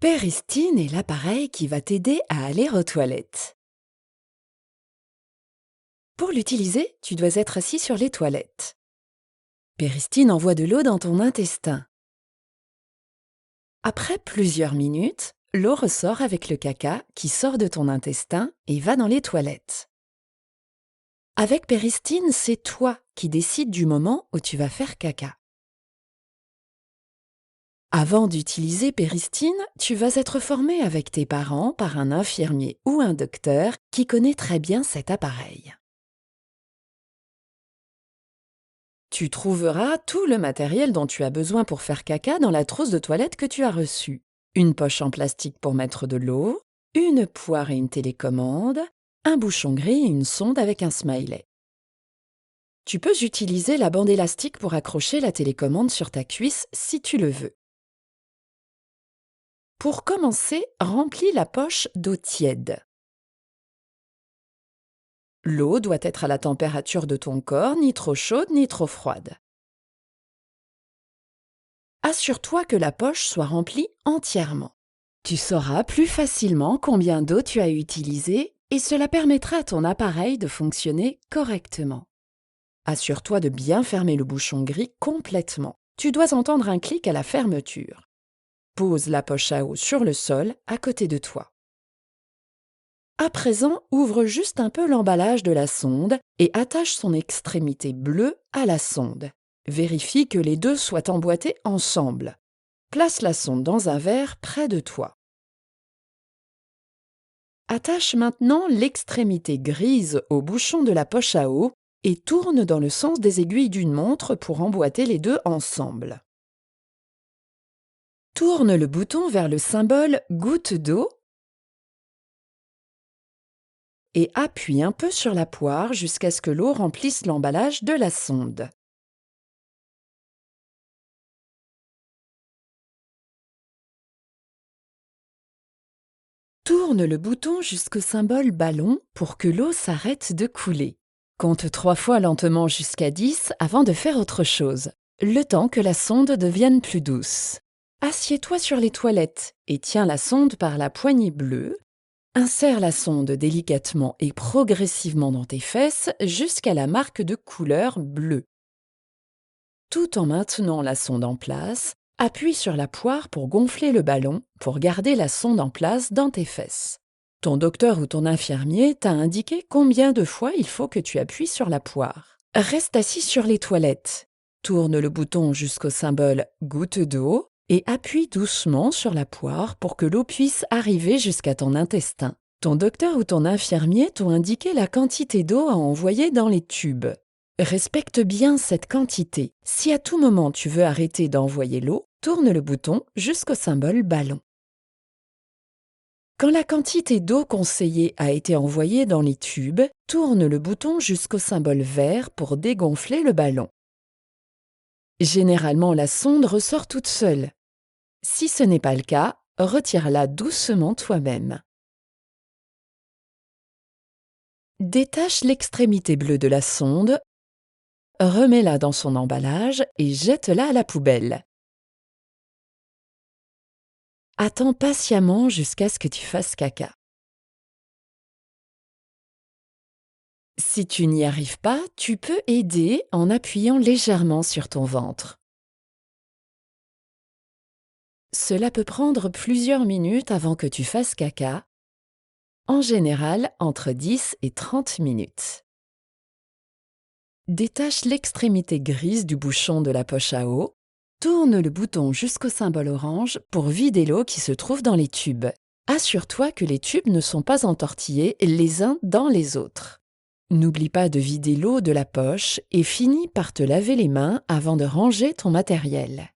Péristine est l'appareil qui va t'aider à aller aux toilettes. Pour l'utiliser, tu dois être assis sur les toilettes. Péristine envoie de l'eau dans ton intestin. Après plusieurs minutes, l'eau ressort avec le caca qui sort de ton intestin et va dans les toilettes. Avec Péristine, c'est toi qui décides du moment où tu vas faire caca. Avant d'utiliser Péristine, tu vas être formé avec tes parents par un infirmier ou un docteur qui connaît très bien cet appareil. Tu trouveras tout le matériel dont tu as besoin pour faire caca dans la trousse de toilette que tu as reçue. Une poche en plastique pour mettre de l'eau, une poire et une télécommande, un bouchon gris et une sonde avec un smiley. Tu peux utiliser la bande élastique pour accrocher la télécommande sur ta cuisse si tu le veux. Pour commencer, remplis la poche d'eau tiède. L'eau doit être à la température de ton corps, ni trop chaude ni trop froide. Assure-toi que la poche soit remplie entièrement. Tu sauras plus facilement combien d'eau tu as utilisé et cela permettra à ton appareil de fonctionner correctement. Assure-toi de bien fermer le bouchon gris complètement. Tu dois entendre un clic à la fermeture. Pose la poche à eau sur le sol à côté de toi. À présent, ouvre juste un peu l'emballage de la sonde et attache son extrémité bleue à la sonde. Vérifie que les deux soient emboîtés ensemble. Place la sonde dans un verre près de toi. Attache maintenant l'extrémité grise au bouchon de la poche à eau et tourne dans le sens des aiguilles d'une montre pour emboîter les deux ensemble. Tourne le bouton vers le symbole « goutte d'eau » et appuie un peu sur la poire jusqu'à ce que l'eau remplisse l'emballage de la sonde. Tourne le bouton jusqu'au symbole ballon pour que l'eau s'arrête de couler. Compte 3 fois lentement jusqu'à 10 avant de faire autre chose, le temps que la sonde devienne plus douce. Assieds-toi sur les toilettes et tiens la sonde par la poignée bleue. Insère la sonde délicatement et progressivement dans tes fesses jusqu'à la marque de couleur bleue. Tout en maintenant la sonde en place, appuie sur la poire pour gonfler le ballon pour garder la sonde en place dans tes fesses. Ton docteur ou ton infirmier t'a indiqué combien de fois il faut que tu appuies sur la poire. Reste assis sur les toilettes. Tourne le bouton jusqu'au symbole « goutte d'eau » et appuie doucement sur la poire pour que l'eau puisse arriver jusqu'à ton intestin. Ton docteur ou ton infirmier t'ont indiqué la quantité d'eau à envoyer dans les tubes. Respecte bien cette quantité. Si à tout moment tu veux arrêter d'envoyer l'eau, tourne le bouton jusqu'au symbole ballon. Quand la quantité d'eau conseillée a été envoyée dans les tubes, tourne le bouton jusqu'au symbole vert pour dégonfler le ballon. Généralement, la sonde ressort toute seule. Si ce n'est pas le cas, retire-la doucement toi-même. Détache l'extrémité bleue de la sonde, remets-la dans son emballage et jette-la à la poubelle. Attends patiemment jusqu'à ce que tu fasses caca. Si tu n'y arrives pas, tu peux aider en appuyant légèrement sur ton ventre. Cela peut prendre plusieurs minutes avant que tu fasses caca, en général entre 10 et 30 minutes. Détache l'extrémité grise du bouchon de la poche à eau, tourne le bouton jusqu'au symbole orange pour vider l'eau qui se trouve dans les tubes. Assure-toi que les tubes ne sont pas entortillés les uns dans les autres. N'oublie pas de vider l'eau de la poche et finis par te laver les mains avant de ranger ton matériel.